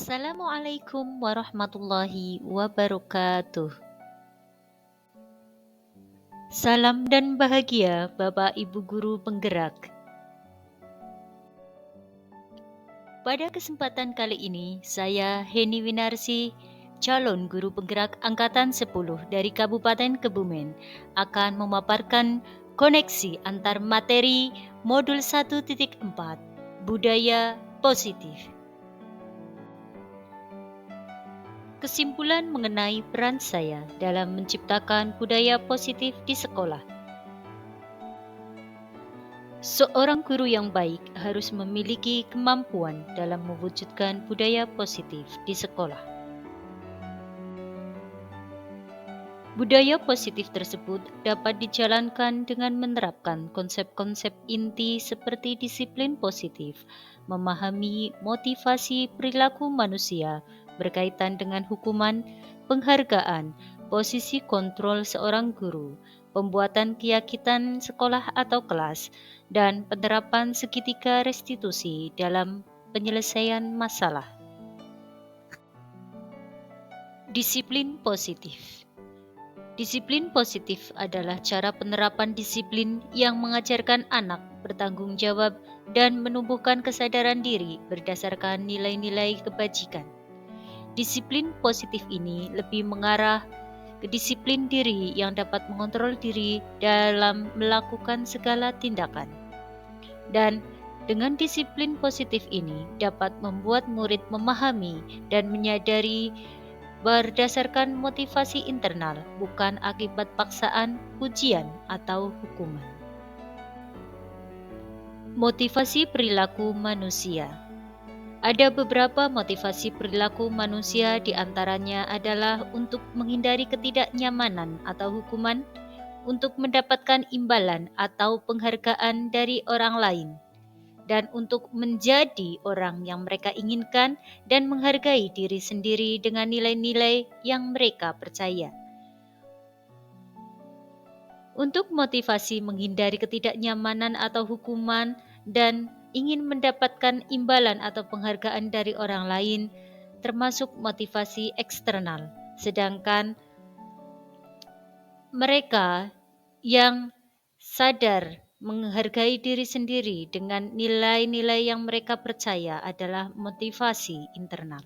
Assalamualaikum warahmatullahi wabarakatuh. Salam dan bahagia Bapak Ibu Guru Penggerak. Pada kesempatan kali ini, saya Heni Winarsi, calon guru penggerak angkatan 10 dari Kabupaten Kebumen, akan memaparkan koneksi antar materi modul 1.4 Budaya Positif. Kesimpulan mengenai peran saya dalam menciptakan budaya positif di sekolah. Seorang guru yang baik harus memiliki kemampuan dalam mewujudkan budaya positif di sekolah. Budaya positif tersebut dapat dijalankan dengan menerapkan konsep-konsep inti seperti disiplin positif, memahami motivasi perilaku manusia berkaitan dengan hukuman, penghargaan, posisi kontrol seorang guru, pembuatan keyakinan sekolah atau kelas, dan penerapan segitiga restitusi dalam penyelesaian masalah. Disiplin positif. Disiplin positif adalah cara penerapan disiplin yang mengajarkan anak bertanggung jawab dan menumbuhkan kesadaran diri berdasarkan nilai-nilai kebajikan. Disiplin positif ini lebih mengarah ke disiplin diri yang dapat mengontrol diri dalam melakukan segala tindakan. Dan dengan disiplin positif ini dapat membuat murid memahami dan menyadari berdasarkan motivasi internal, bukan akibat paksaan, ujian, atau hukuman. Motivasi perilaku manusia. Ada beberapa motivasi perilaku manusia, di antaranya adalah untuk menghindari ketidaknyamanan atau hukuman, untuk mendapatkan imbalan atau penghargaan dari orang lain, dan untuk menjadi orang yang mereka inginkan dan menghargai diri sendiri dengan nilai-nilai yang mereka percaya. Untuk motivasi menghindari ketidaknyamanan atau hukuman dan ingin mendapatkan imbalan atau penghargaan dari orang lain, termasuk motivasi eksternal. Sedangkan mereka yang sadar menghargai diri sendiri dengan nilai-nilai yang mereka percaya adalah motivasi internal.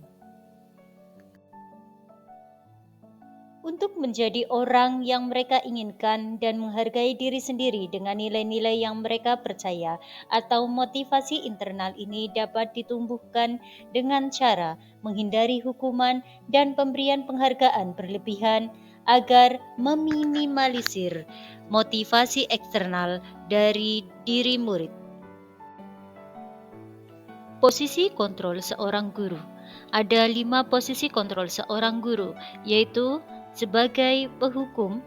Untuk menjadi orang yang mereka inginkan dan menghargai diri sendiri dengan nilai-nilai yang mereka percaya atau motivasi internal ini dapat ditumbuhkan dengan cara menghindari hukuman dan pemberian penghargaan berlebihan agar meminimalisir motivasi eksternal dari diri murid. Posisi kontrol seorang guru. Ada 5 posisi kontrol seorang guru, yaitu sebagai penghukum,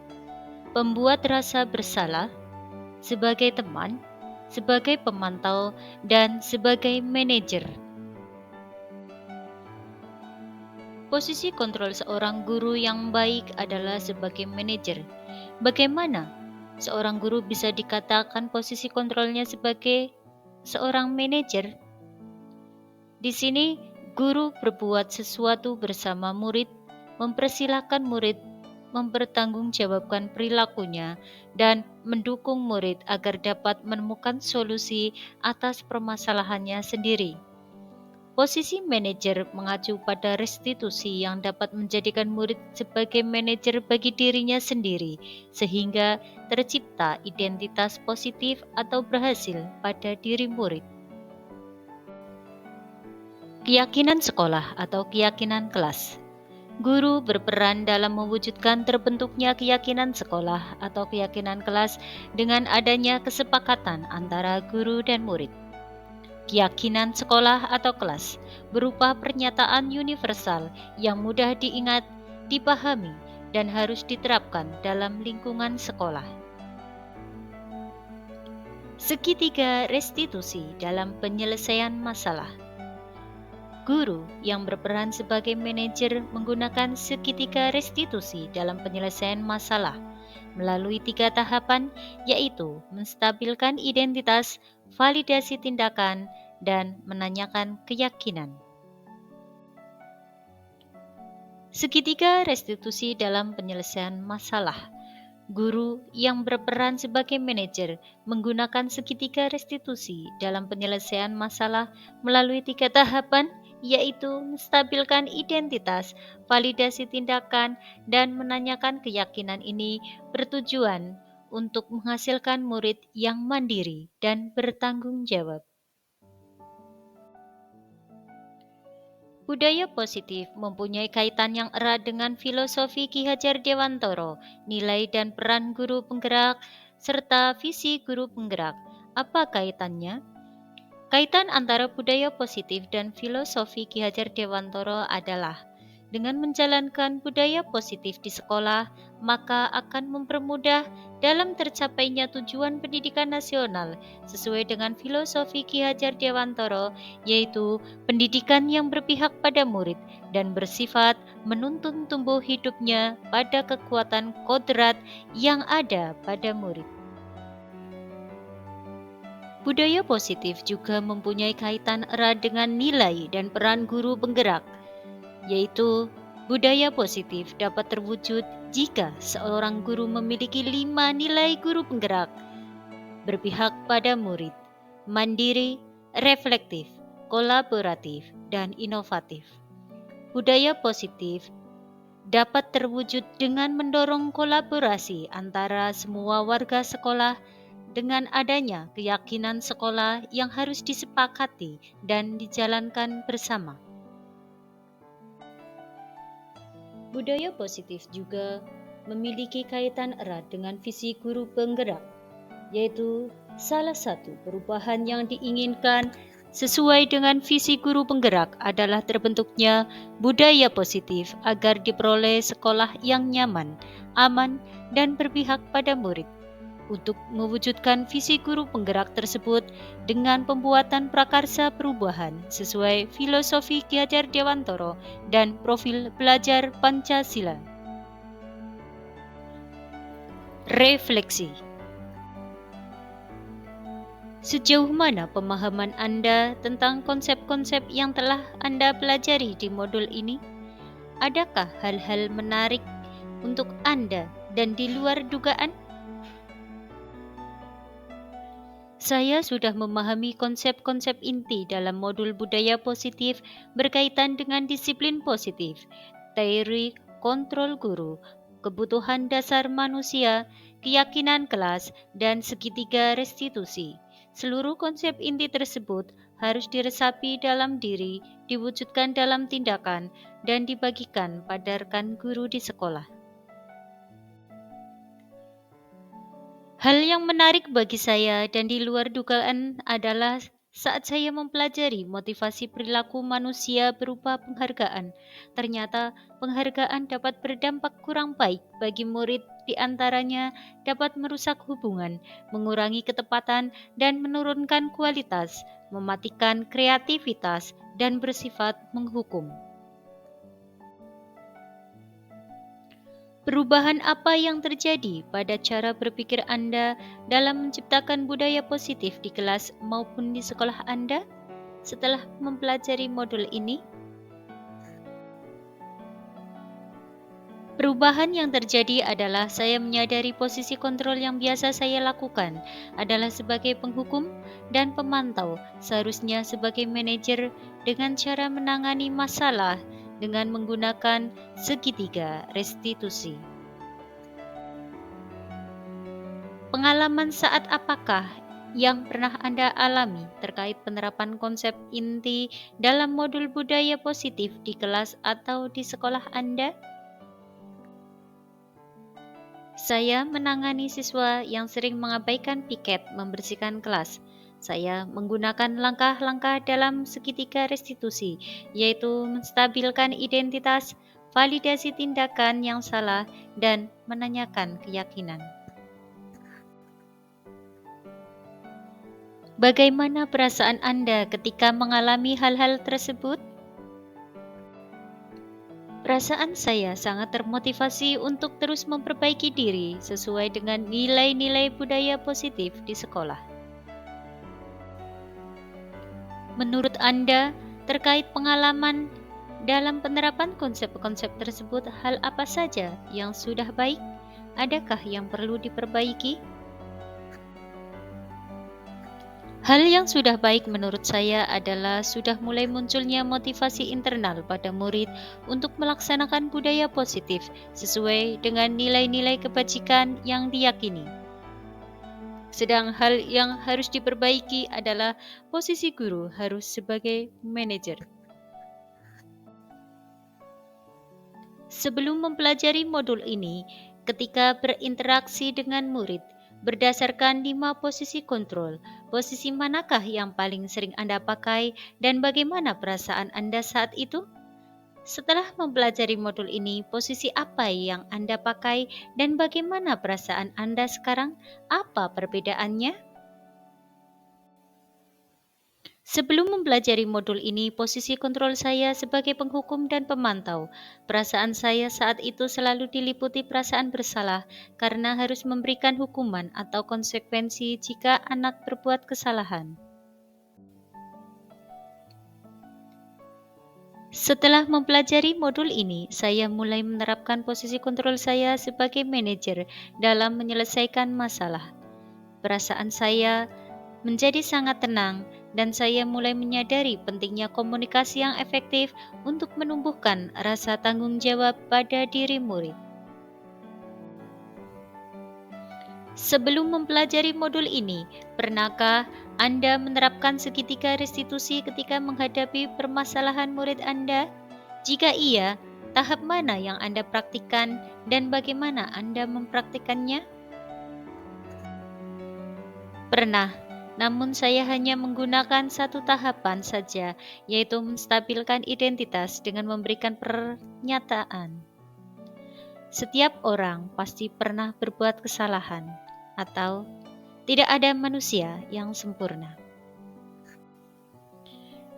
pembuat rasa bersalah, sebagai teman, sebagai pemantau, dan sebagai manajer. Posisi kontrol seorang guru yang baik adalah sebagai manajer. Bagaimana seorang guru bisa dikatakan posisi kontrolnya sebagai seorang manajer? Di sini, guru berbuat sesuatu bersama murid, mempersilahkan murid mempertanggungjawabkan perilakunya, dan mendukung murid agar dapat menemukan solusi atas permasalahannya sendiri. Posisi manajer mengacu pada restitusi yang dapat menjadikan murid sebagai manajer bagi dirinya sendiri, sehingga tercipta identitas positif atau berhasil pada diri murid. Keyakinan sekolah atau keyakinan kelas. Guru berperan dalam mewujudkan terbentuknya keyakinan sekolah atau keyakinan kelas dengan adanya kesepakatan antara guru dan murid. Keyakinan sekolah atau kelas berupa pernyataan universal yang mudah diingat, dipahami, dan harus diterapkan dalam lingkungan sekolah. Segitiga restitusi dalam penyelesaian masalah. Guru yang berperan sebagai manajer menggunakan segitiga restitusi dalam penyelesaian masalah melalui 3 tahapan, yaitu menstabilkan identitas, validasi tindakan, dan menanyakan keyakinan. Segitiga restitusi dalam penyelesaian masalah. Guru yang berperan sebagai manajer menggunakan segitiga restitusi dalam penyelesaian masalah melalui 3 tahapan, yaitu menstabilkan identitas, validasi tindakan, dan menanyakan keyakinan. Ini bertujuan untuk menghasilkan murid yang mandiri dan bertanggung jawab. Budaya positif mempunyai kaitan yang erat dengan filosofi Ki Hajar Dewantara, nilai dan peran guru penggerak, serta visi guru penggerak. Apa kaitannya? Kaitan antara budaya positif dan filosofi Ki Hajar Dewantara adalah dengan menjalankan budaya positif di sekolah, maka akan mempermudah dalam tercapainya tujuan pendidikan nasional sesuai dengan filosofi Ki Hajar Dewantara, yaitu pendidikan yang berpihak pada murid dan bersifat menuntun tumbuh hidupnya pada kekuatan kodrat yang ada pada murid. Budaya positif juga mempunyai kaitan erat dengan nilai dan peran guru penggerak, yaitu budaya positif dapat terwujud jika seorang guru memiliki 5 nilai guru penggerak: berpihak pada murid, mandiri, reflektif, kolaboratif, dan inovatif. Budaya positif dapat terwujud dengan mendorong kolaborasi antara semua warga sekolah dengan adanya keyakinan sekolah yang harus disepakati dan dijalankan bersama. Budaya positif juga memiliki kaitan erat dengan visi guru penggerak, yaitu salah satu perubahan yang diinginkan sesuai dengan visi guru penggerak adalah terbentuknya budaya positif agar diperoleh sekolah yang nyaman, aman, dan berpihak pada murid. Untuk mewujudkan visi guru penggerak tersebut dengan pembuatan prakarsa perubahan sesuai filosofi Ki Hajar Dewantara dan profil belajar Pancasila. Refleksi. Sejauh mana pemahaman Anda tentang konsep-konsep yang telah Anda pelajari di modul ini? Adakah hal-hal menarik untuk Anda dan di luar dugaan? Saya sudah memahami konsep-konsep inti dalam modul budaya positif berkaitan dengan disiplin positif, teori kontrol guru, kebutuhan dasar manusia, keyakinan kelas, dan segitiga restitusi. Seluruh konsep inti tersebut harus diresapi dalam diri, diwujudkan dalam tindakan, dan dibagikan pada rekan guru di sekolah. Hal yang menarik bagi saya dan di luar dugaan adalah saat saya mempelajari motivasi perilaku manusia berupa penghargaan. Ternyata penghargaan dapat berdampak kurang baik bagi murid, di antaranya dapat merusak hubungan, mengurangi ketepatan, dan menurunkan kualitas, mematikan kreativitas, dan bersifat menghukum. Perubahan apa yang terjadi pada cara berpikir Anda dalam menciptakan budaya positif di kelas maupun di sekolah Anda setelah mempelajari modul ini? Perubahan yang terjadi adalah saya menyadari posisi kontrol yang biasa saya lakukan adalah sebagai penghukum dan pemantau, seharusnya sebagai manajer dengan cara menangani masalah dengan menggunakan segitiga restitusi. Pengalaman saat apakah yang pernah Anda alami terkait penerapan konsep inti dalam modul budaya positif di kelas atau di sekolah Anda? Saya menangani siswa yang sering mengabaikan piket membersihkan kelas. Saya menggunakan langkah-langkah dalam segitiga restitusi, yaitu menstabilkan identitas, validasi tindakan yang salah, dan menanyakan keyakinan. Bagaimana perasaan Anda ketika mengalami hal-hal tersebut? Perasaan saya sangat termotivasi untuk terus memperbaiki diri sesuai dengan nilai-nilai budaya positif di sekolah. Menurut Anda, terkait pengalaman Dalam penerapan konsep-konsep tersebut, hal apa saja yang sudah baik? Adakah yang perlu diperbaiki? Hal yang sudah baik menurut saya adalah sudah mulai munculnya motivasi internal pada murid untuk melaksanakan budaya positif sesuai dengan nilai-nilai kebajikan yang diyakini. Sedang hal yang harus diperbaiki adalah posisi guru harus sebagai manajer. Sebelum mempelajari modul ini, ketika berinteraksi dengan murid, berdasarkan 5 posisi kontrol, posisi manakah yang paling sering Anda pakai dan bagaimana perasaan Anda saat itu? Setelah mempelajari modul ini, posisi apa yang Anda pakai dan bagaimana perasaan Anda sekarang? Apa perbedaannya? Sebelum mempelajari modul ini, posisi kontrol saya sebagai penghukum dan pemantau. Perasaan saya saat itu selalu diliputi perasaan bersalah karena harus memberikan hukuman atau konsekuensi jika anak berbuat kesalahan. Setelah mempelajari modul ini, saya mulai menerapkan posisi kontrol saya sebagai manajer dalam menyelesaikan masalah. Perasaan saya menjadi sangat tenang, dan saya mulai menyadari pentingnya komunikasi yang efektif untuk menumbuhkan rasa tanggung jawab pada diri murid. Sebelum mempelajari modul ini, pernahkah Anda menerapkan segitiga restitusi ketika menghadapi permasalahan murid Anda? Jika iya, tahap mana yang Anda praktikkan dan bagaimana Anda mempraktikannya? Pernah, namun saya hanya menggunakan satu tahapan saja, yaitu menstabilkan identitas dengan memberikan pernyataan. Setiap orang pasti pernah berbuat kesalahan, atau tidak ada manusia yang sempurna.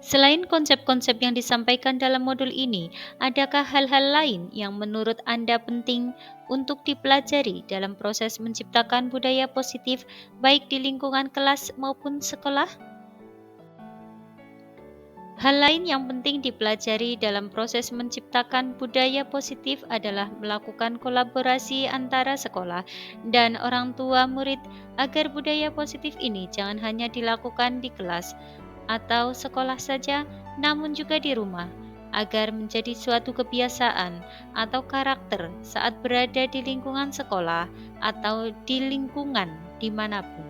Selain konsep-konsep yang disampaikan dalam modul ini, adakah hal-hal lain yang menurut Anda penting untuk dipelajari dalam proses menciptakan budaya positif baik di lingkungan kelas maupun sekolah? Hal lain yang penting dipelajari dalam proses menciptakan budaya positif adalah melakukan kolaborasi antara sekolah dan orang tua murid agar budaya positif ini jangan hanya dilakukan di kelas atau sekolah saja, namun juga di rumah, agar menjadi suatu kebiasaan atau karakter saat berada di lingkungan sekolah atau di lingkungan dimanapun.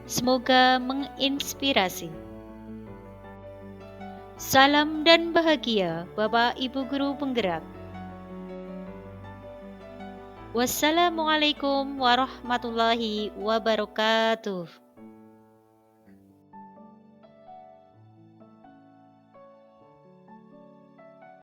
Semoga menginspirasi. Salam dan bahagia, Bapak Ibu Guru Penggerak. Wassalamualaikum warahmatullahi wabarakatuh.